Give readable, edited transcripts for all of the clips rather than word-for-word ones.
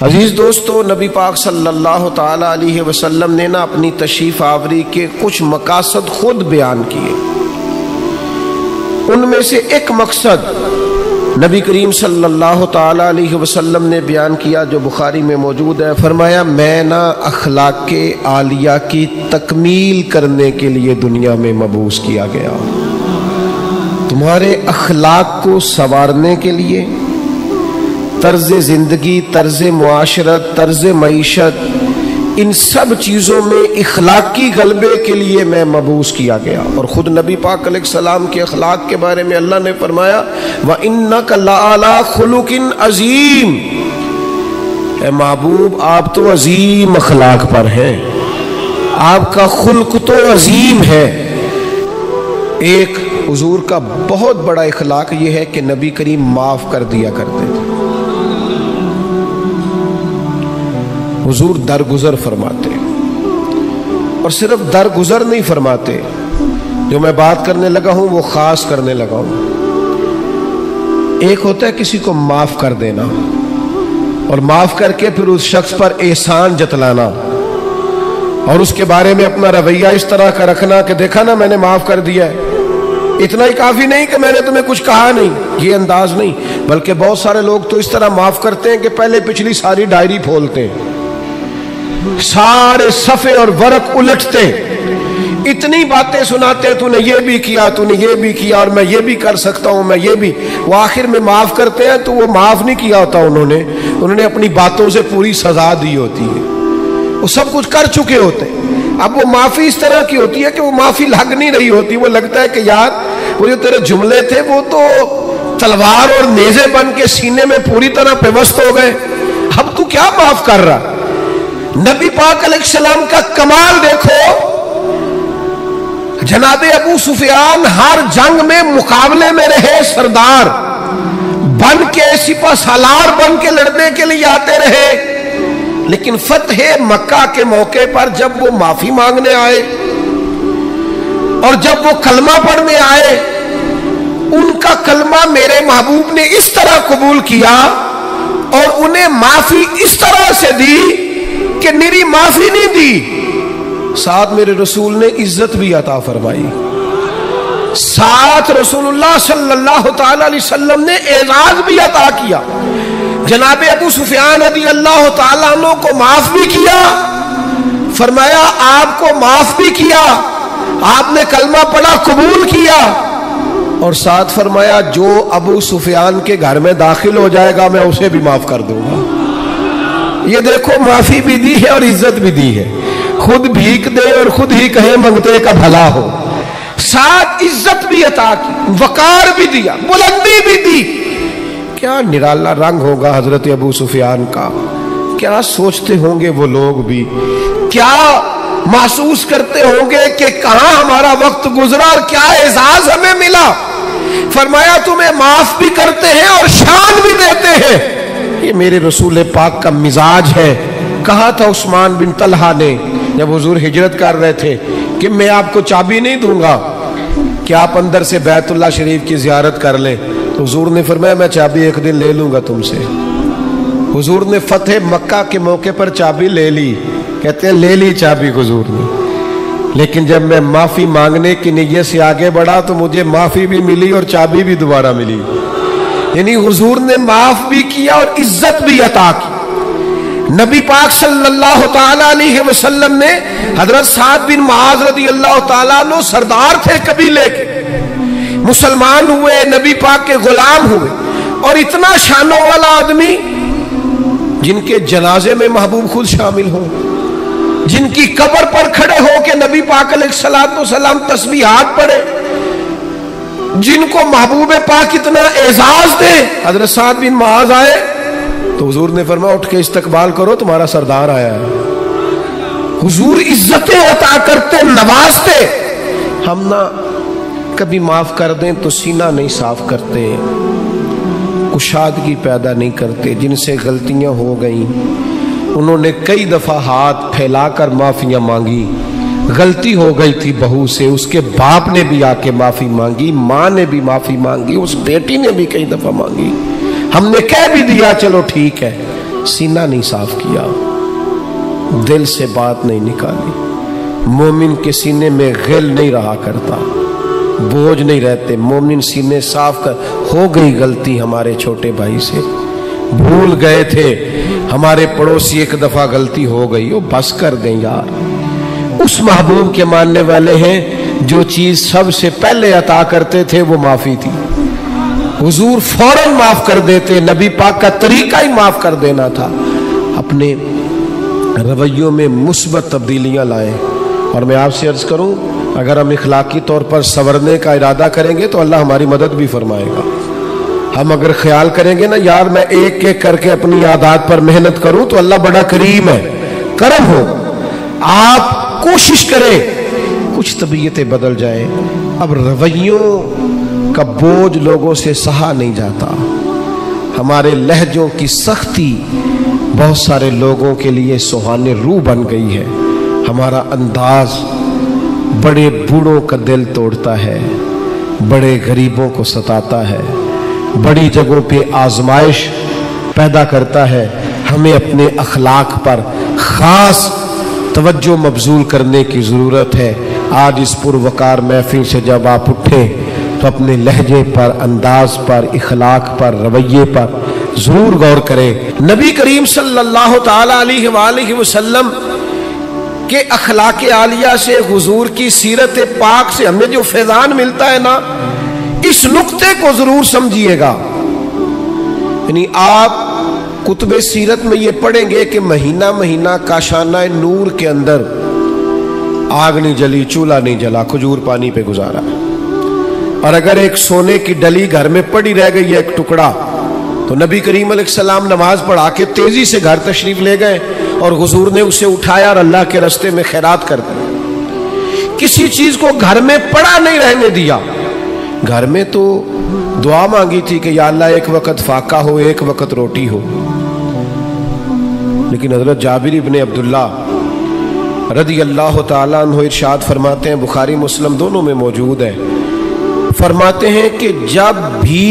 عزیز دوستو، نبی پاک صلی اللہ تعالی علیہ وسلم نے اپنی تشریف آوری کے کچھ مقاصد خود بیان کیے۔ ان میں سے ایک مقصد نبی کریم صلی اللہ تعالی علیہ وسلم نے بیان کیا جو بخاری میں موجود ہے۔ فرمایا میں اخلاق عالیہ کی تکمیل کرنے کے لیے دنیا میں مبعوث کیا گیا، تمہارے اخلاق کو سنوارنے کے لیے، طرز زندگی، طرز معاشرت، طرز معیشت، ان سب چیزوں میں اخلاقی غلبے کے لیے میں مبعوث کیا گیا۔ اور خود نبی پاک علیہ السلام کے اخلاق کے بارے میں اللہ نے فرمایا وَإِنَّكَ لَعَلَىٰ خُلُقٍ عَظِيمٍ، اے محبوب آپ تو عظیم اخلاق پر ہیں، آپ کا خلق تو عظیم ہے۔ ایک حضور کا بہت بڑا اخلاق یہ ہے کہ نبی کریم معاف کر دیا کرتے تھے۔ حضور درگزر فرماتے، اور صرف درگزر نہیں فرماتے، جو میں بات کرنے لگا ہوں وہ خاص کرنے لگا ہوں۔ ایک ہوتا ہے کسی کو معاف کر دینا، اور معاف کر کے پھر اس شخص پر احسان جتلانا، اور اس کے بارے میں اپنا رویہ اس طرح کا رکھنا کہ دیکھا نا میں نے معاف کر دیا ہے، اتنا ہی کافی نہیں کہ میں نے تمہیں کچھ کہا نہیں، یہ انداز نہیں۔ بلکہ بہت سارے لوگ تو اس طرح معاف کرتے ہیں کہ پہلے پچھلی ساری ڈائری پھولتے ہیں، سارے صفحے اور ورق الٹتے، اتنی باتیں سناتے تو نے یہ بھی کیا، تو نے یہ بھی کیا، اور میں یہ بھی کر سکتا ہوں، میں یہ بھی، وہ آخر میں معاف کرتے ہیں تو وہ معاف نہیں کیا ہوتا انہوں نے اپنی باتوں سے پوری سزا دی ہوتی ہے، وہ سب کچھ کر چکے ہوتے ہیں۔ اب وہ معافی اس طرح کی ہوتی ہے کہ وہ معافی لگ نہیں رہی ہوتی، وہ لگتا ہے کہ یار وہ جو تیرے جملے تھے وہ تو تلوار اور نیزے بن کے سینے میں پوری طرح پیوست ہو گئے، اب تو کیا معاف کر رہا۔ نبی پاک علیہ السلام کا کمال دیکھو، جناب ابو سفیان ہر جنگ میں مقابلے میں رہے، سردار بن کے، سپہ سالار بن کے لڑنے کے لیے آتے رہے، لیکن فتح مکہ کے موقع پر جب وہ معافی مانگنے آئے اور جب وہ کلمہ پڑھنے آئے، ان کا کلمہ میرے محبوب نے اس طرح قبول کیا اور انہیں معافی اس طرح سے دی کہ میری معافی نہیں دی، ساتھ میرے رسول نے عزت بھی عطا فرمائی، ساتھ رسول اللہ صلی اللہ تعالی علیہ وسلم نے اعزاز بھی عطا کیا۔ جناب ابو سفیان رضی اللہ تعالیٰ عنہ کو معاف بھی کیا، فرمایا آپ کو معاف بھی کیا، آپ نے کلمہ پڑھا، قبول کیا، اور ساتھ فرمایا جو ابو سفیان کے گھر میں داخل ہو جائے گا میں اسے بھی معاف کر دوں گا۔ یہ دیکھو معافی بھی دی ہے اور عزت بھی دی ہے، خود بھیک دے اور خود ہی کہے منگتے کا بھلا ہو، ساتھ عزت بھی عطا کی، وقار بھی دیا، بلندی بھی دی۔ کیا نرالا رنگ ہوگا حضرت ابو سفیان کا، کیا سوچتے ہوں گے وہ لوگ بھی، کیا محسوس کرتے ہوں گے کہ کہاں ہمارا وقت گزرا اور کیا اعزاز ہمیں ملا۔ فرمایا تمہیں معاف بھی کرتے ہیں اور شان بھی دیتے ہیں، یہ میرے رسول پاک کا مزاج ہے۔ کہا تھا عثمان بن طلحہ نے جب حضور ہجرت کر رہے تھے کہ میں آپ کو چابی نہیں دوں گا کہ آپ اندر سے بیت اللہ شریف کی زیارت کر لیں، تو حضور نے فرمایا میں چابی ایک دن لے لوں گا تم سے۔ حضور نے فتح مکہ کے موقع پر چابی لے لی، کہتے ہیں لے لی چابی حضور نے، لیکن جب میں معافی مانگنے کی نیت سے آگے بڑھا تو مجھے معافی بھی ملی اور چابی بھی دوبارہ ملی، یعنی حضور نے معاف بھی کیا اور عزت بھی عطا کی۔ نبی پاک صلی اللہ تعالی علیہ وسلم نے حضرت سعد بن معاذ رضی اللہ تعالیٰ عنہ سردار تھے قبیلے کے، مسلمان ہوئے، نبی پاک کے غلام ہوئے، اور اتنا شانوں والا آدمی جن کے جنازے میں محبوب خود شامل ہوں، جن کی قبر پر کھڑے ہو کے نبی پاک علیہ السلام تسبیحات پڑھے، جن کو محبوب پاک اتنا اعزاز دے۔ حضرت سعد بن معاذ آئے تو حضور نے فرمایا اٹھ کے استقبال کرو، تمہارا سردار آیا ہے۔ حضور عزتیں عطا کرتے، نوازتے۔ ہم نہ کبھی معاف کر دیں تو سینہ نہیں صاف کرتے، کشادگی پیدا نہیں کرتے۔ جن سے غلطیاں ہو گئیں انہوں نے کئی دفعہ ہاتھ پھیلا کر معافیاں مانگی، غلطی ہو گئی تھی بہو سے، اس کے باپ نے بھی آ کے معافی مانگی، ماں نے بھی معافی مانگی، اس بیٹی نے بھی کئی دفعہ مانگی، ہم نے کہہ بھی دیا چلو ٹھیک ہے، سینہ نہیں صاف کیا، دل سے بات نہیں نکالی۔ مومن کے سینے میں غل نہیں رہا کرتا، بوجھ نہیں رہتے، مومن سینے صاف کر۔ ہو گئی غلطی ہمارے چھوٹے بھائی سے، بھول گئے تھے، ہمارے پڑوسی ایک دفعہ غلطی ہو گئی، وہ بس کر دیں یار۔ اس محبوب کے ماننے والے ہیں جو چیز سب سے پہلے عطا کرتے تھے وہ معافی تھی۔ حضور فوراً معاف کر دیتے، نبی پاک کا طریقہ ہی معاف کر دینا تھا۔ اپنے رویوں میں مثبت تبدیلیاں لائیں۔ اور میں آپ سے عرض کروں، اگر ہم اخلاقی طور پر سنورنے کا ارادہ کریں گے تو اللہ ہماری مدد بھی فرمائے گا۔ ہم اگر خیال کریں گے نا یار میں ایک ایک کر کے اپنی عادات پر محنت کروں تو اللہ بڑا کریم ہے، کرم ہو۔ آپ کوشش کریں کچھ طبیعتیں بدل جائیں۔ اب رویوں کا بوجھ لوگوں سے سہا نہیں جاتا، ہمارے لہجوں کی سختی بہت سارے لوگوں کے لیے سہانے روح بن گئی ہے۔ ہمارا انداز بڑے بوڑھوں کا دل توڑتا ہے، بڑے غریبوں کو ستاتا ہے، بڑی جگہوں پہ آزمائش پیدا کرتا ہے۔ ہمیں اپنے اخلاق پر خاص توجہ مبذول کرنے کی ضرورت ہے۔ آج اس پروقار محفل سے جب آپ اٹھے تو اپنے لہجے پر، انداز پر، اخلاق پر، رویے پر ضرور غور کریں۔ نبی کریم صلی اللہ تعالی علیہ وآلہ وسلم کے اخلاق عالیہ سے، حضور کی سیرت پاک سے ہمیں جو فیضان ملتا ہے نا، اس نقطے کو ضرور سمجھیے گا۔ یعنی آپ کتب سیرت میں یہ پڑھیں گے کہ مہینہ مہینہ کاشانہ نور کے اندر آگ نہیں جلی، چولہا نہیں جلا، کھجور پانی پہ گزارا۔ اور اگر ایک سونے کی ڈلی گھر میں پڑی رہ گئی ہے ایک ٹکڑا، تو نبی کریم علیہ السلام نماز پڑھا کے تیزی سے گھر تشریف لے گئے اور حضور نے اسے اٹھایا اور اللہ کے راستے میں خیرات کر دی۔ کسی چیز کو گھر میں پڑا نہیں رہنے دیا۔ گھر میں تو دعا مانگی تھی کہ یا اللہ ایک وقت فاقہ ہو، ایک وقت روٹی ہو، لیکن حضرت جابر ابن عبداللہ رضی اللہ تعالیٰ عنہ ارشاد فرماتے ہیں، بخاری مسلم دونوں میں موجود ہے، فرماتے ہیں کہ جب بھی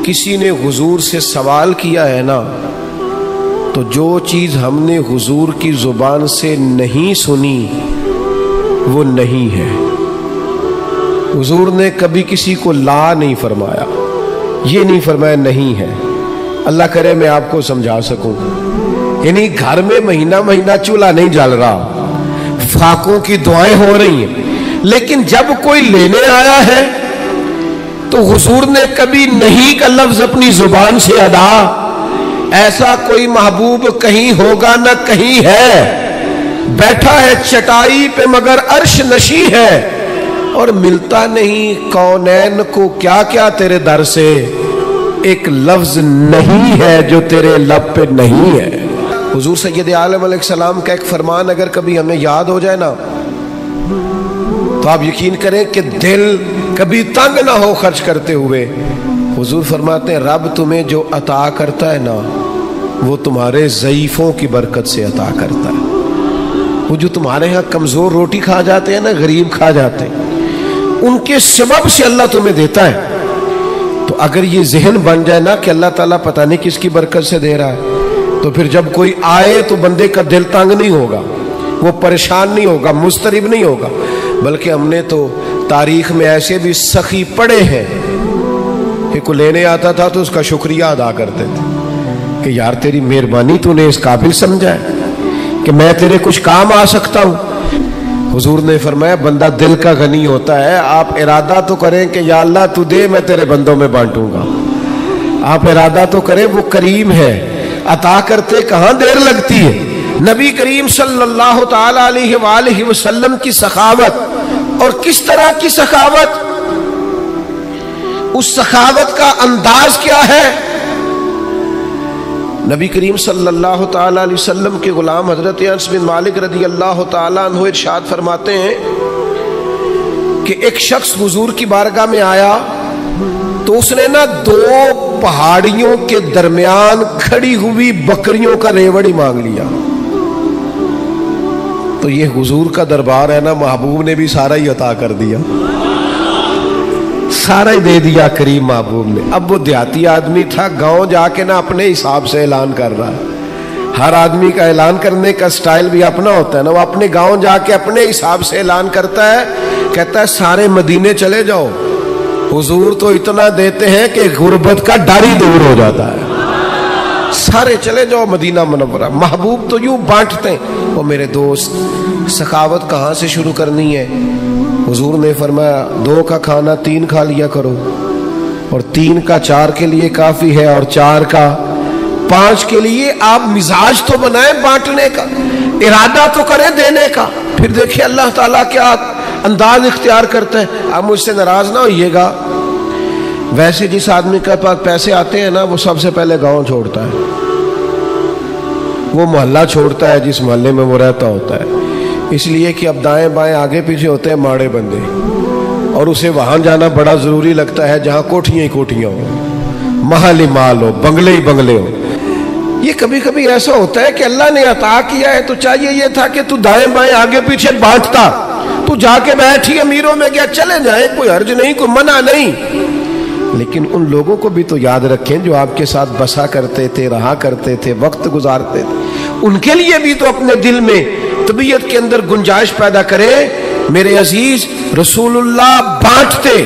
کسی نے حضور سے سوال کیا ہے نا، تو جو چیز ہم نے حضور کی زبان سے نہیں سنی وہ نہیں ہے۔ حضور نے کبھی کسی کو لا نہیں فرمایا، یہ نہیں فرمایا نہیں ہے۔ اللہ کرے میں آپ کو سمجھا سکوں، یعنی گھر میں مہینہ مہینہ چولہا نہیں جل رہا، فاقوں کی دعائیں ہو رہی ہیں، لیکن جب کوئی لینے آیا ہے تو حضور نے کبھی نہیں کا لفظ اپنی زبان سے ادا۔ ایسا کوئی محبوب کہیں ہوگا نہ کہیں ہے، بیٹھا ہے چٹائی پہ مگر عرش نشیں ہے، اور ملتا نہیں کونین کو کیا کیا تیرے در سے، ایک لفظ نہیں ہے جو تیرے لب پہ نہیں ہے۔ حضور سید عالم علیہ السلام کا ایک فرمان اگر کبھی ہمیں یاد ہو جائے نا، تو آپ یقین کریں کہ دل کبھی تنگ نہ ہو خرچ کرتے ہوئے۔ حضور فرماتے ہیں رب تمہیں جو عطا کرتا ہے نا، وہ تمہارے ضعیفوں کی برکت سے عطا کرتا ہے۔ وہ جو تمہارے ہاں کمزور روٹی کھا جاتے ہیں نا، غریب کھا جاتے ہیں، ان کے سبب سے اللہ تمہیں دیتا ہے۔ تو اگر یہ ذہن بن جائے نا کہ اللہ تعالیٰ پتہ نہیں کس کی برکت سے دے رہا ہے، تو پھر جب کوئی آئے تو بندے کا دل تنگ نہیں ہوگا، وہ پریشان نہیں ہوگا، مضطرب نہیں ہوگا۔ بلکہ ہم نے تو تاریخ میں ایسے بھی سخی پڑے ہیں کہ کوئی لینے آتا تھا تو اس کا شکریہ ادا کرتے تھے کہ یار تیری مہربانی، تو نے اس قابل سمجھا ہے کہ میں تیرے کچھ کام آ سکتا ہوں۔ حضور نے فرمایا بندہ دل کا غنی ہوتا ہے، آپ ارادہ تو کریں کہ یا اللہ تو دے، میں تیرے بندوں میں بانٹوں گا۔ آپ ارادہ تو کریں، وہ کریم ہے، عطا کرتے کہاں دیر لگتی ہے۔ نبی کریم صلی اللہ تعالی علیہ وآلہ وسلم کی سخاوت، اور کس طرح کی سخاوت، اس سخاوت کا انداز کیا ہے۔ نبی کریم صلی اللہ تعالی علیہ وسلم کے غلام حضرت انس بن مالک رضی اللہ تعالیٰ عنہ ارشاد فرماتے ہیں کہ ایک شخص حضور کی بارگاہ میں آیا تو اس نے نا 2 پہاڑیوں کے درمیان کھڑی ہوئی بکریوں کا ریوڑ ہی مانگ لیا۔ تو یہ حضور کا دربار ہے نا، محبوب نے بھی سارا ہی عطا کر دیا، سارا ہی دے دیا کریم محبوب نے. اب وہ دیہاتی آدمی تھا, گاؤں جا کے نا اپنے حساب سے اعلان کر رہا ہے. ہر آدمی کا اعلان کرنے کا سٹائل بھی اپنا ہوتا ہے نا. وہ اپنے گاؤں جا کے اپنے حساب سے اعلان کرتا ہے, کہتا ہے سارے مدینے چلے جاؤ, حضور تو اتنا دیتے ہیں کہ غربت کا ڈر ہی دور ہو جاتا ہے. سارے چلے جاؤ مدینہ منورہ. محبوب تو یوں بانٹتے ہیں. وہ میرے دوست, سخاوت کہاں سے شروع کرنی ہے؟ حضور نے فرمایا 2 کا کھانا 3 کھا لیا کرو, اور 3 کا 4 کے لیے کافی ہے, اور 4 کا 5 کے لیے. آپ مزاج تو بنائیں بانٹنے کا, ارادہ تو کریں دینے کا. پھر دیکھیں اللہ تعالیٰ کیا انداز اختیار کرتا ہے. آپ مجھ سے ناراض نہ ہوئیے گا, ویسے جس آدمی کے پاس پیسے آتے ہیں نا, وہ سب سے پہلے گاؤں چھوڑتا ہے, وہ محلہ چھوڑتا ہے جس محلے میں وہ رہتا ہوتا ہے. اس لیے کہ اب دائیں بائیں آگے پیچھے ہوتے ہیں ماڑے بندے, اور اسے وہاں جانا بڑا ضروری لگتا ہے جہاں کوٹھیاں ہی کوٹھیاں ہوں, محل ہی مال ہو, بنگلے ہی بنگلے ہو. یہ کبھی کبھی ایسا ہوتا ہے کہ اللہ نے عطا کیا ہے تو چاہیے یہ تھا کہ تو دائیں بائیں آگے پیچھے بانٹتا. تو جا کے بیٹھی امیروں میں گیا, چلے جائیں, کوئی حرج نہیں, کوئی منع نہیں. لیکن ان لوگوں کو بھی تو یاد رکھیں جو آپ کے ساتھ بسا کرتے تھے, رہا کرتے تھے, وقت گزارتے تھے. ان کے لیے بھی تو اپنے دل میں طبیعت کے اندر گنجائش پیدا کرے. میرے عزیز, رسول اللہ بانٹتے,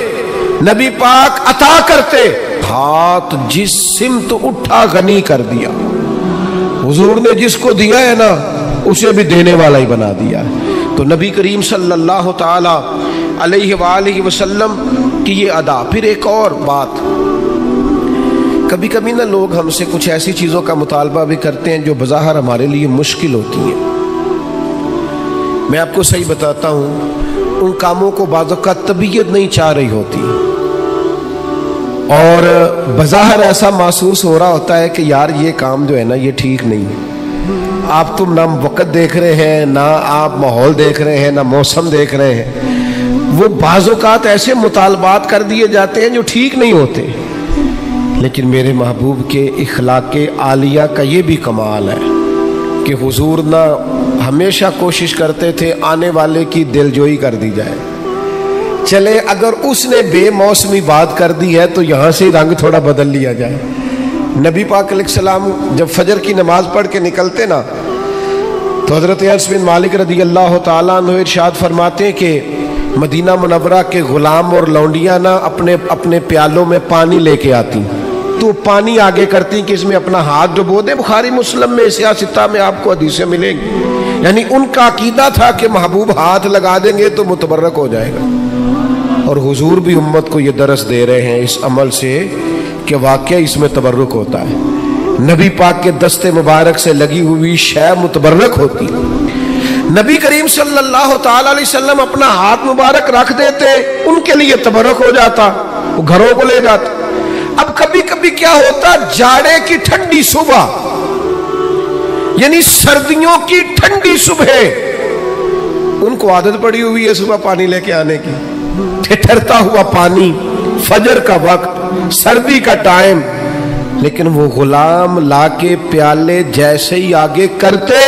نبی پاک عطا کرتے. ہاتھ جس سمت اٹھا غنی کر دیا. حضور نے جس کو دیا ہے نا, اسے بھی دینے والا ہی بنا دیا. تو نبی کریم صلی اللہ تعالی علیہ وآلہ وسلم کی یہ ادا. پھر ایک اور بات, کبھی کبھی نا لوگ ہم سے کچھ ایسی چیزوں کا مطالبہ بھی کرتے ہیں جو بظاہر ہمارے لیے مشکل ہوتی ہیں. میں آپ کو صحیح بتاتا ہوں, ان کاموں کو بعض اوقات طبیعت نہیں چاہ رہی ہوتی, اور بظاہر ایسا محسوس ہو رہا ہوتا ہے کہ یار یہ کام جو ہے نا یہ ٹھیک نہیں ہے. آپ تم نہ وقت دیکھ رہے ہیں, نہ آپ ماحول دیکھ رہے ہیں, نہ موسم دیکھ رہے ہیں. وہ بعض اوقات ایسے مطالبات کر دیے جاتے ہیں جو ٹھیک نہیں ہوتے. لیکن میرے محبوب کے اخلاق عالیہ کا یہ بھی کمال ہے کہ حضور نہ ہمیشہ کوشش کرتے تھے آنے والے کی دلجوئی کر دی جائے. چلے اگر اس نے بے موسمی بات کر دی ہے تو یہاں سے رنگ تھوڑا بدل لیا جائے. نبی پاک علیہ السلام جب فجر کی نماز پڑھ کے نکلتے نا, تو حضرت انس بن مالک رضی اللہ تعالیٰ عنہ ارشاد فرماتے ہیں کہ مدینہ منورہ کے غلام اور لونڈیاں نا اپنے پیالوں میں پانی لے کے آتی, تو پانی آگے کرتی کہ اس میں اپنا ہاتھ ڈبو دے. بخاری مسلم میں, سیاستہ میں آپ کو حدیثیں ملیں گی. یعنی ان کا عقیدہ تھا کہ محبوب ہاتھ لگا دیں گے تو متبرک ہو جائے گا. اور حضور بھی امت کو یہ درس دے رہے ہیں اس عمل سے کہ واقعہ اس میں تبرک ہوتا ہے. نبی پاک کے دستے مبارک سے لگی ہوئی شے متبرک ہوتی. نبی کریم صلی اللہ تعالی علیہ وسلم اپنا ہاتھ مبارک رکھ دیتے, ان کے لیے تبرک ہو جاتا, وہ گھروں کو لے جاتا. اب کبھی کبھی کیا ہوتا, جاڑے کی ٹھنڈی صبح, یعنی سردیوں کی ٹھنڈی صبح, ان کو عادت پڑی ہوئی ہے صبح پانی لے کے آنے کی, ٹھٹرتا ہوا پانی, فجر کا وقت, سردی کا ٹائم. لیکن وہ غلام لا کے پیالے جیسے ہی آگے کرتے,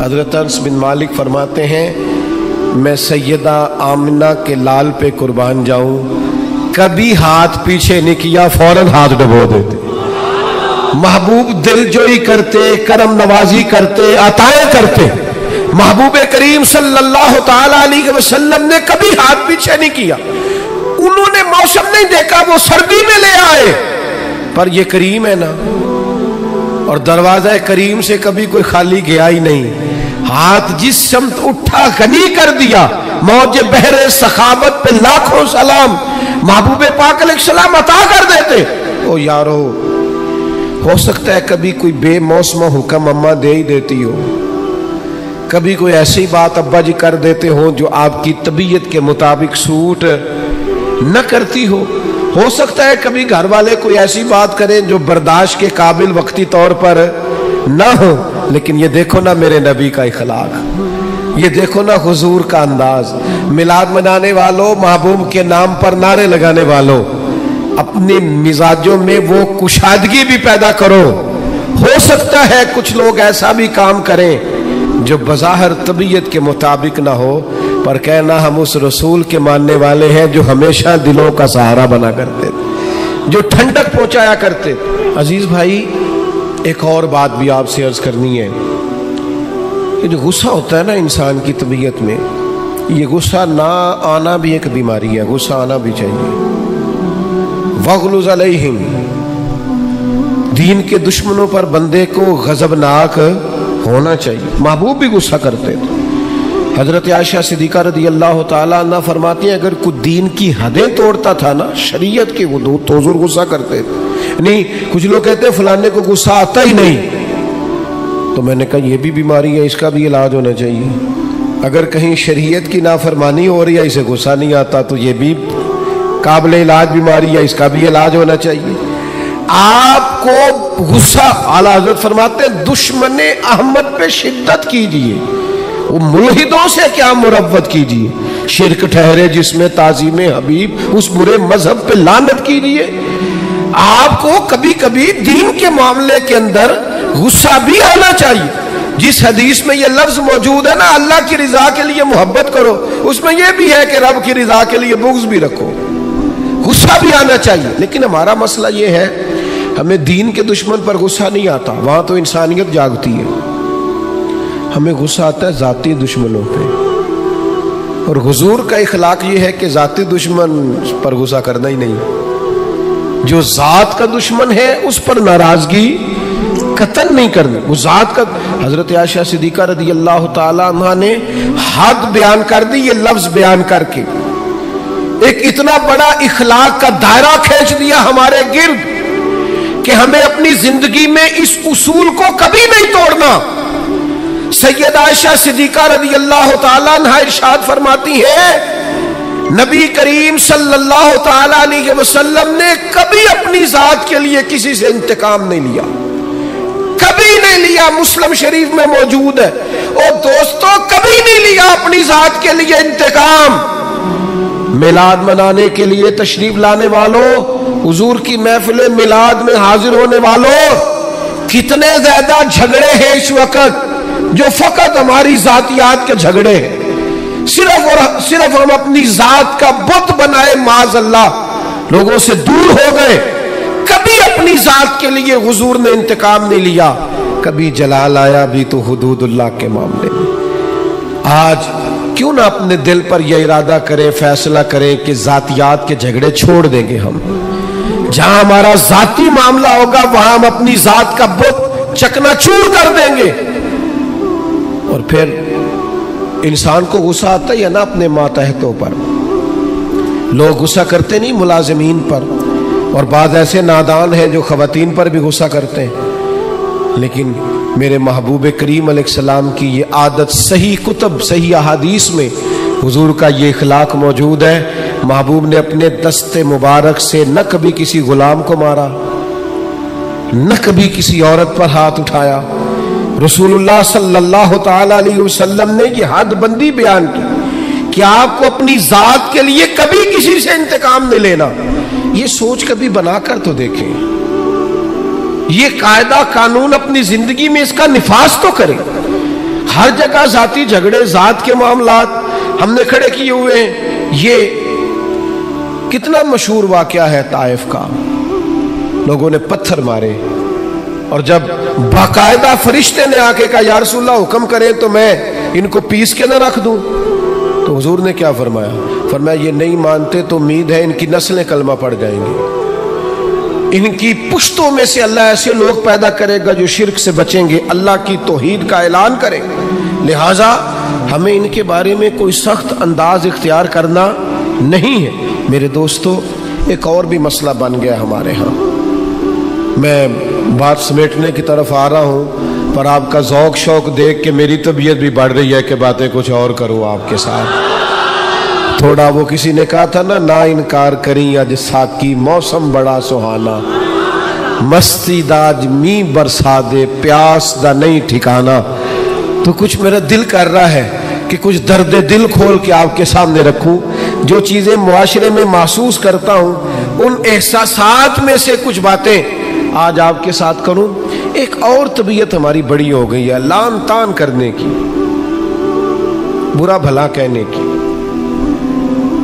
حضرت انس بن مالک فرماتے ہیں میں سیدہ آمنہ کے لال پہ قربان جاؤں, کبھی ہاتھ پیچھے نہیں کیا, فوراً ہاتھ ڈبو دیتے. محبوب دل جوئی کرتے, کرم نوازی کرتے, عطائیں کرتے. محبوب کریم صلی اللہ تعالی علیہ وسلم نے کبھی ہاتھ پیچھے نہیں کیا. انہوں نے موسم نہیں دیکھا, وہ سردی میں لے آئے, پر یہ کریم ہے نا, اور دروازہ کریم سے کبھی کوئی خالی گیا ہی نہیں. ہاتھ جس سمت اٹھا غنی کر دیا. موج بحر سخاوت پہ لاکھوں سلام, محبوب پاک علیہ السلام عطا کر دیتے. او یارو, ہو سکتا ہے کبھی کوئی بے موسم حکم اماں دے ہی دیتی ہو, کبھی کوئی ایسی بات ابا جی کر دیتے ہو جو آپ کی طبیعت کے مطابق سوٹ نہ کرتی ہو سکتا ہے کبھی گھر والے کوئی ایسی بات کریں جو برداشت کے قابل وقتی طور پر نہ ہو. لیکن یہ دیکھو نا میرے نبی کا اخلاق, یہ دیکھو نا حضور کا انداز. میلاد منانے والوں, محبوب کے نام پر نعرے لگانے والوں, اپنی مزاجوں میں وہ کشادگی بھی پیدا کرو. ہو سکتا ہے کچھ لوگ ایسا بھی کام کریں جو بظاہر طبیعت کے مطابق نہ ہو, پر کہنا ہم اس رسول کے ماننے والے ہیں جو ہمیشہ دلوں کا سہارا بنا کرتے تھے، جو ٹھنڈک پہنچایا کرتے تھے۔ عزیز بھائی، ایک اور بات بھی آپ سے عرض کرنی ہے کہ جو غصہ ہوتا ہے نا انسان کی طبیعت میں، یہ غصہ نہ آنا بھی ایک بیماری ہے، غصہ آنا بھی چاہیے۔ وَغْلُظْ عَلَيْهِمْ، دین کے دشمنوں پر بندے کو غضبناک ہونا چاہیے۔ محبوب بھی غصہ کرتے تھے۔ حضرت عائشہ صدیقہ رضی اللہ تعالیٰ عنہ فرماتی ہیں اگر کوئی دین کی حدیں توڑتا تھا نا، شریعت کی حدود، تو حضور غصہ کرتے تھے۔ نہیں، کچھ لوگ کہتے ہیں فلانے کو غصہ آتا ہی نہیں، تو میں نے کہا یہ بھی بیماری ہے، اس کا بھی علاج ہونا چاہیے۔ اگر کہیں شریعت کی نافرمانی ہو رہی ہے، اسے غصہ نہیں آتا، تو یہ بھی قابل علاج بیماری ہے، اس کا بھی علاج ہونا چاہیے۔ آپ کو غصہ، اعلیٰ حضرت فرماتے ہیں دشمن احمد پہ شدت کیجیے، وہ ملحدوں سے کیا مروت کیجیے، شرک ٹھہرے جس میں تعظیم حبیب، اس برے مذہب پہ لعنت کیجیے۔ آپ کو کبھی کبھی دین کے معاملے کے اندر غصہ بھی آنا چاہیے۔ جس حدیث میں یہ لفظ موجود ہے نا، اللہ کی رضا کے لیے محبت کرو، اس میں یہ بھی ہے کہ رب کی رضا کے لیے بغض بھی رکھو، غصہ بھی آنا چاہیے۔ لیکن ہمارا مسئلہ یہ ہے، ہمیں دین کے دشمن پر غصہ نہیں آتا، وہاں تو انسانیت جاگتی ہے۔ ہمیں غصہ آتا ہے ذاتی دشمنوں پہ، اور حضور کا اخلاق یہ ہے کہ ذاتی دشمن پر غصہ کرنا ہی نہیں، جو ذات کا دشمن ہے اس پر ناراضگی قطن نہیں کرنا، وہ ذات کا۔ حضرت عائشہ صدیقہ رضی اللہ تعالیٰ عنہ نے حد بیان کر دی، یہ لفظ بیان کر کے ایک اتنا بڑا اخلاق کا دائرہ کھینچ دیا ہمارے گرد کہ ہمیں اپنی زندگی میں اس اصول کو کبھی نہیں توڑنا۔ سیدہ عائشہ صدیقہ رضی اللہ تعالیٰ عنہ ارشاد فرماتی ہے نبی کریم صلی اللہ تعالیٰ علیہ وسلم نے کبھی اپنی ذات کے لیے کسی سے انتقام نہیں لیا، کبھی نہیں لیا، مسلم شریف میں موجود ہے۔ اور دوستوں، کبھی نہیں لیا اپنی ذات کے لیے انتقام۔ میلاد منانے کے لیے تشریف لانے والوں، حضور کی محفل میلاد میں حاضر ہونے والوں، کتنے زیادہ جھگڑے ہیں اس وقت جو فقط ہماری ذاتیات کے جھگڑے ہیں، صرف اور صرف ہم اپنی ذات کا بت بنائے، معاذ اللہ لوگوں سے دور ہو گئے۔ کبھی اپنی ذات کے لیے حضور نے انتقام نہیں لیا، کبھی جلال آیا بھی تو حدود اللہ کے معاملے میں۔ آج کیوں نہ اپنے دل پر یہ ارادہ کریں، فیصلہ کریں کہ ذاتیات کے جھگڑے چھوڑ دیں گے ہم۔ جہاں ہمارا ذاتی معاملہ ہوگا وہاں ہم اپنی ذات کا بت چکنا چور کر دیں گے۔ اور پھر انسان کو غصہ آتا ہے نا اپنے ماتحتوں پر، لوگ غصہ کرتے نہیں ملازمین پر، اور بعض ایسے نادان ہیں جو خواتین پر بھی غصہ کرتے ہیں۔ لیکن میرے محبوب کریم علیہ السلام کی یہ عادت صحیح کتب، صحیح احادیث میں حضور کا یہ اخلاق موجود ہے۔ محبوب نے اپنے دست مبارک سے نہ کبھی کسی غلام کو مارا، نہ کبھی کسی عورت پر ہاتھ اٹھایا۔ رسول اللہ صلی اللہ تعالی علیہ وسلم نے یہ حد بندی بیان کی کہ آپ کو اپنی ذات کے لیے کبھی کسی سے انتقام نہیں لینا۔ یہ سوچ کبھی بنا کر تو دیکھیں، یہ قاعدہ قانون اپنی زندگی میں اس کا نفاذ تو کریں۔ ہر جگہ ذاتی جھگڑے، ذات کے معاملات ہم نے کھڑے کیے ہوئے ہیں۔ یہ کتنا مشہور واقعہ ہے طائف کا، لوگوں نے پتھر مارے، اور جب باقاعدہ فرشتے نے آ کے کہا یا رسول اللہ حکم کریں تو میں ان کو پیس کے نہ رکھ دوں، تو حضور نے کیا فرمایا؟ فرمایا یہ نہیں مانتے تو امید ہے ان کی نسلیں کلمہ پڑ جائیں گی، ان کی پشتوں میں سے اللہ ایسے لوگ پیدا کرے گا جو شرک سے بچیں گے، اللہ کی توحید کا اعلان کریں گے۔ لہٰذا ہمیں ان کے بارے میں کوئی سخت انداز اختیار کرنا نہیں ہے۔ میرے دوستو، ایک اور بھی مسئلہ بن گیا ہمارے ہاں۔ میں بات سمیٹنے کی طرف آ رہا ہوں، پر آپ کا ذوق شوق دیکھ کے میری طبیعت بھی بڑھ رہی ہے کہ باتیں کچھ اور کروں آپ کے ساتھ۔ تھوڑا وہ کسی نے کہا تھا نا انکار کریں اج ساکی موسم بڑا سہانا، مستی داج می برسا دے پیاس دا نہیں ٹھکانا۔ تو کچھ میرا دل کر رہا ہے کہ کچھ درد دل کھول کے آپ کے سامنے رکھوں، جو چیزیں معاشرے میں محسوس کرتا ہوں ان احساسات میں سے کچھ باتیں آج آپ کے ساتھ کروں۔ ایک اور طبیعت ہماری بڑی ہو گئی ہے، لان تان کرنے کی، برا بھلا کہنے کی۔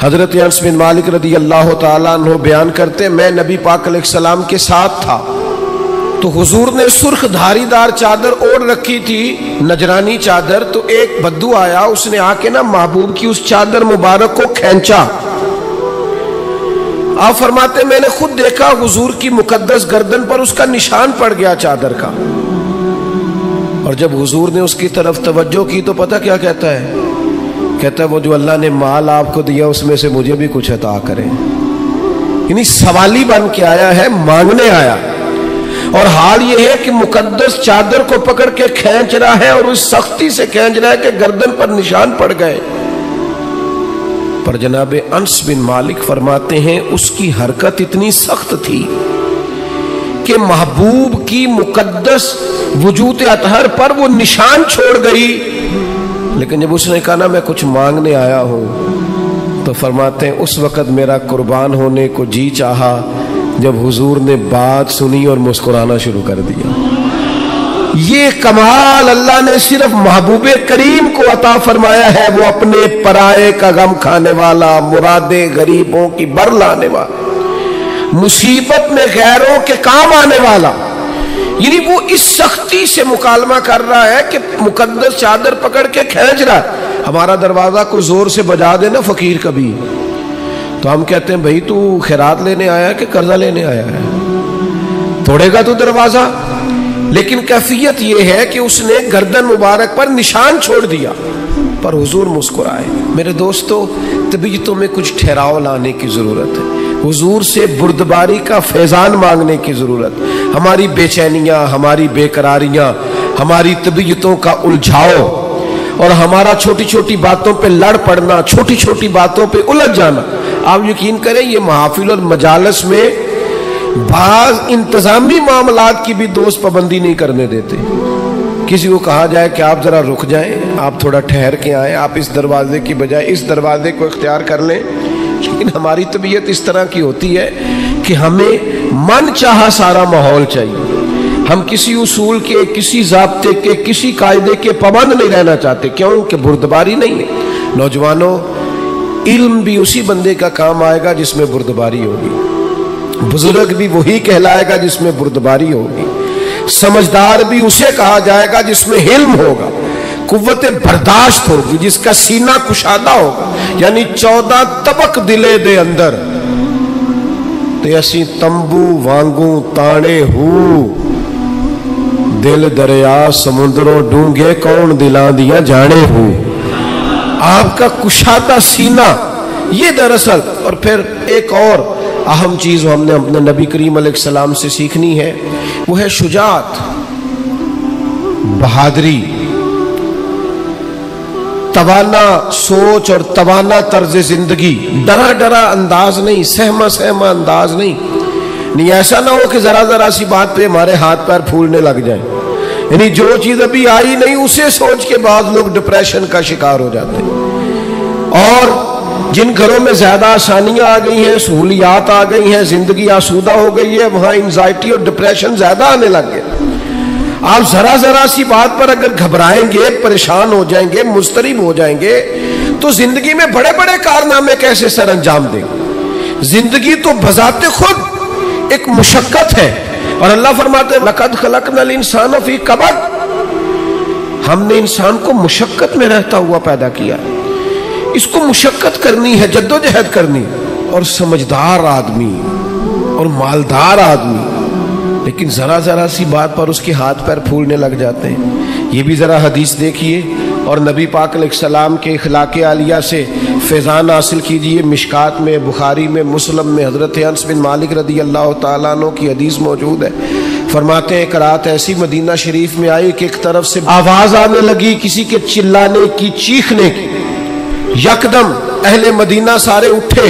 حضرت انس بن مالک رضی اللہ تعالیٰ عنہ بیان کرتے، میں نبی پاک علیہ السلام کے ساتھ تھا تو حضور نے سرخ دھاری دار چادر اوڑھ رکھی تھی، نجرانی چادر، تو ایک بدو آیا، اس نے آ کے نا محبوب کی اس چادر مبارک کو کھینچا۔ آپ فرماتے میں نے خود دیکھا حضور کی مقدس گردن پر اس کا نشان پڑ گیا چادر کا، اور جب حضور نے اس کی طرف توجہ کی تو پتہ کیا کہتا ہے؟ کہتا ہے وہ جو اللہ نے مال آپ کو دیا اس میں سے مجھے بھی کچھ عطا کرے۔ یعنی سوالی بن کے آیا ہے، مانگنے آیا، اور حال یہ ہے کہ مقدس چادر کو پکڑ کے کھینچ رہا ہے، اور اس سختی سے کھینچ رہا ہے کہ گردن پر نشان پڑ گئے۔ پر جناب انس بن مالک فرماتے ہیں اس کی حرکت اتنی سخت تھی کہ محبوب کی مقدس وجود اطہر پر وہ نشان چھوڑ گئی، لیکن جب اس نے کہا نا میں کچھ مانگنے آیا ہوں، تو فرماتے ہیں اس وقت میرا قربان ہونے کو جی چاہا جب حضور نے بات سنی اور مسکرانا شروع کر دیا۔ یہ کمال اللہ نے صرف محبوب کریم کو عطا فرمایا ہے، وہ اپنے پرائے کا غم کھانے والا، مرادیں غریبوں کی بر لانے والا، مصیبت میں غیروں کے کام آنے والا۔ یعنی وہ اس سختی سے مکالمہ کر رہا ہے کہ مقدس چادر پکڑ کے کھینچ رہا ہے۔ ہمارا دروازہ کوئی زور سے بجا دے نا فقیر کبھی، تو ہم کہتے ہیں بھائی تو خیرات لینے آیا کہ قرضہ لینے آیا ہے، توڑے گا تو دروازہ؟ لیکن کیفیت یہ ہے کہ اس نے گردن مبارک پر نشان چھوڑ دیا، پر حضور مسکرائے۔ میرے دوستو، طبیعتوں میں کچھ ٹھہراؤ لانے کی ضرورت ہے، حضور سے بردباری کا فیضان مانگنے کی ضرورت۔ ہماری بے چینیاں، ہماری بے قراریاں، ہماری طبیعتوں کا الجھاؤ، اور ہمارا چھوٹی چھوٹی باتوں پہ لڑ پڑنا، چھوٹی چھوٹی باتوں پہ الجھ جانا، آپ یقین کریں یہ محافل اور مجالس میں بعض انتظامی معاملات کی بھی دوست پابندی نہیں کرنے دیتے۔ کسی کو کہا جائے کہ آپ ذرا رک جائیں، آپ تھوڑا ٹھہر کے آئیں، آپ اس دروازے کی بجائے اس دروازے کو اختیار کر لیں، لیکن ہماری طبیعت اس طرح کی ہوتی ہے کہ ہمیں من چاہا سارا ماحول چاہیے، ہم کسی اصول کے، کسی ضابطے کے، کسی قاعدے کے پابند نہیں رہنا چاہتے، کیوں کہ بردباری نہیں ہے۔ نوجوانوں، علم بھی اسی بندے کا کام آئے گا جس میں بردباری ہوگی، بزرگ بھی وہی کہلائے گا جس میں بردباری ہوگی، سمجھدار بھی اسے کہا جائے گا جس میں حلم ہوگا، قوت برداشت ہوگی، جس کا سینہ کشادہ ہوگا۔ یعنی 14 طبق دلے دے اندر تے اسی تمبو وانگوں تانے ہو، دل دریا سمندروں ڈونگے کون دلاں دیا جانے ہو۔ آپ کا کشادہ سینہ، یہ دراصل، اور پھر ایک اور اہم چیز ہم نے اپنے نبی کریم علیہ السلام سے سیکھنی ہے، وہ ہے شجاعت، بہادری، توانا سوچ اور توانا طرز زندگی، ڈرا ڈرا انداز نہیں، سہما سہما انداز نہیں ایسا نہ ہو کہ ذرا ذرا سی بات پہ ہمارے ہاتھ پیر پھولنے لگ جائیں۔ یعنی جو چیز ابھی آئی نہیں اسے سوچ کے بعض لوگ ڈپریشن کا شکار ہو جاتے ہیں، اور جن گھروں میں زیادہ آسانیاں آ گئی ہیں، سہولیات آ گئی ہیں، زندگی آسودہ ہو گئی ہے، وہاں انزائٹی اور ڈپریشن زیادہ آنے لگ گئے۔ آپ ذرا ذرا سی بات پر اگر گھبرائیں گے، پریشان ہو جائیں گے، مضطرب ہو جائیں گے، تو زندگی میں بڑے بڑے کارنامے کیسے سر انجام دیں گے؟ زندگی تو بذات خود ایک مشقت ہے، اور اللہ فرماتے ہیں لَقَدْ خَلَقْنَا الْإِنسَانَ فِي كَبَدٍ، ہم نے انسان کو مشقت میں رہتا ہوا پیدا کیا، اس کو مشقت کرنی ہے، جدوجہد کرنی، اور سمجھدار آدمی اور مالدار آدمی لیکن ذرا ذرا سی بات پر اس کے ہاتھ پیر پھولنے لگ جاتے ہیں۔ یہ بھی ذرا حدیث دیکھیے اور نبی پاک علیہ السلام کے اخلاق عالیہ سے فیضان حاصل کیجئے۔ مشکات میں، بخاری میں، مسلم میں حضرت انس بن مالک رضی اللہ تعالیٰ عنہ کی حدیث موجود ہے۔ فرماتے ہیں ایک رات ایسی مدینہ شریف میں آئی کہ ایک طرف سے آواز آنے لگی کسی کے چلانے کی، چیخنے کی۔ یکدم اہل مدینہ سارے اٹھے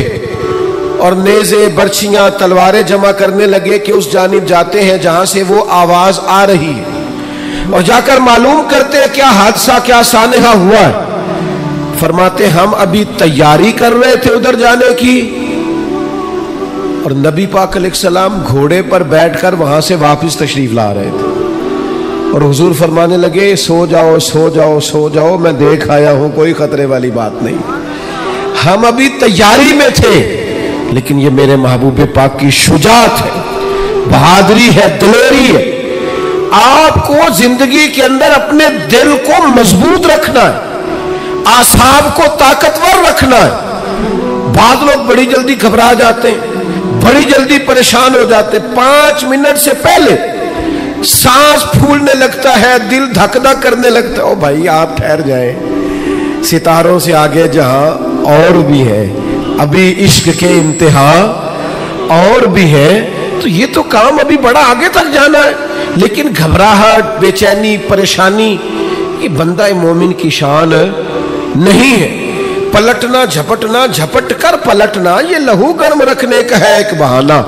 اور نیزے، برچیاں، تلواریں جمع کرنے لگے کہ اس جانب جاتے ہیں جہاں سے وہ آواز آ رہی ہے، اور جا کر معلوم کرتے ہیں کیا حادثہ، کیا سانحہ ہوا ہے۔ فرماتے ہم ابھی تیاری کر رہے تھے ادھر جانے کی، اور نبی پاک علیہ السلام گھوڑے پر بیٹھ کر وہاں سے واپس تشریف لا رہے تھے۔ اور حضور فرمانے لگے سو جاؤ سو جاؤ سو جاؤ، میں دیکھ آیا ہوں کوئی خطرے والی بات نہیں، ہم ابھی تیاری میں تھے، لیکن یہ میرے محبوب پاک کی شجاعت ہے، بہادری ہے، دلیری ہے۔ آپ کو زندگی کے اندر اپنے دل کو مضبوط رکھنا ہے، اعصاب کو طاقتور رکھنا ہے۔ بعض لوگ بڑی جلدی گھبرا جاتے ہیں، بڑی جلدی پریشان ہو جاتے ہیں، 5 منٹ سے پہلے سانس پھولنے لگتا ہے، دل دھک دھک کرنے لگتا ہے۔ او بھائی آپ ٹھہر جائیں، ستاروں سے آگے جہاں اور بھی ہے، ابھی عشق کے انتہا اور بھی ہے، تو یہ تو کام ابھی بڑا آگے تک جانا ہے۔ لیکن گھبراہٹ، بے چینی، پریشانی یہ بندہ مومن کی شان نہیں ہے۔ پلٹنا جھپٹنا، جھپٹ کر پلٹنا یہ لہو گرم رکھنے کا ہے ایک بہانہ۔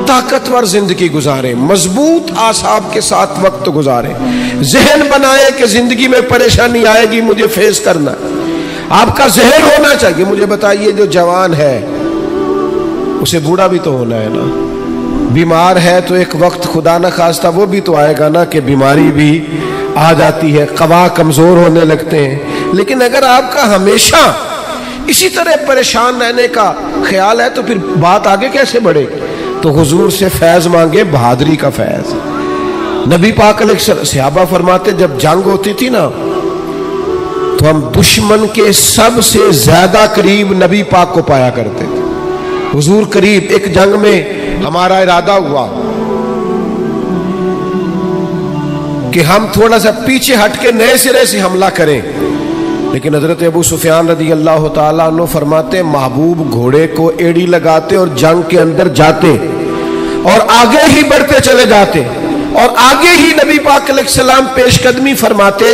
طاقتور زندگی گزارے، مضبوط اعصاب کے ساتھ وقت گزارے، ذہن بنائے کہ زندگی میں پریشانی آئے گی مجھے فیس کرنا۔ آپ کا ذہن ہونا چاہیے۔ مجھے بتائیے جو جوان ہے اسے بوڑھا بھی تو ہونا ہے نا، بیمار ہے تو ایک وقت خدا نہ خواستہ وہ بھی تو آئے گا نا کہ بیماری بھی آ جاتی ہے، قوا کمزور ہونے لگتے ہیں۔ لیکن اگر آپ کا ہمیشہ اسی طرح پریشان رہنے کا خیال ہے تو پھر بات آگے کیسے بڑھے گی؟ تو حضور سے فیض مانگے، بہادری کا فیض۔ نبی پاک علیہ السلام، صحابہ فرماتے جب جنگ ہوتی تھی نا تو ہم دشمن کے سب سے زیادہ قریب نبی پاک کو پایا کرتے تھے، حضور قریب۔ ایک جنگ میں ہمارا ارادہ ہوا کہ ہم تھوڑا سا پیچھے ہٹ کے نئے سرے سے حملہ کریں، لیکن حضرت ابو سفیان رضی اللہ تعالیٰ عنہ فرماتے محبوب گھوڑے کو ایڑی لگاتے اور جنگ کے اندر جاتے اور آگے ہی بڑھتے چلے جاتے اور آگے ہی نبی پاک علیہ السلام پیش قدمی فرماتے۔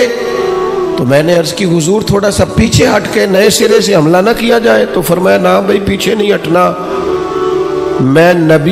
تو میں نے عرض کی حضور تھوڑا سا پیچھے ہٹ کے نئے سرے سے حملہ نہ کیا جائے؟ تو فرمایا نہ بھائی پیچھے نہیں ہٹنا، میں نبی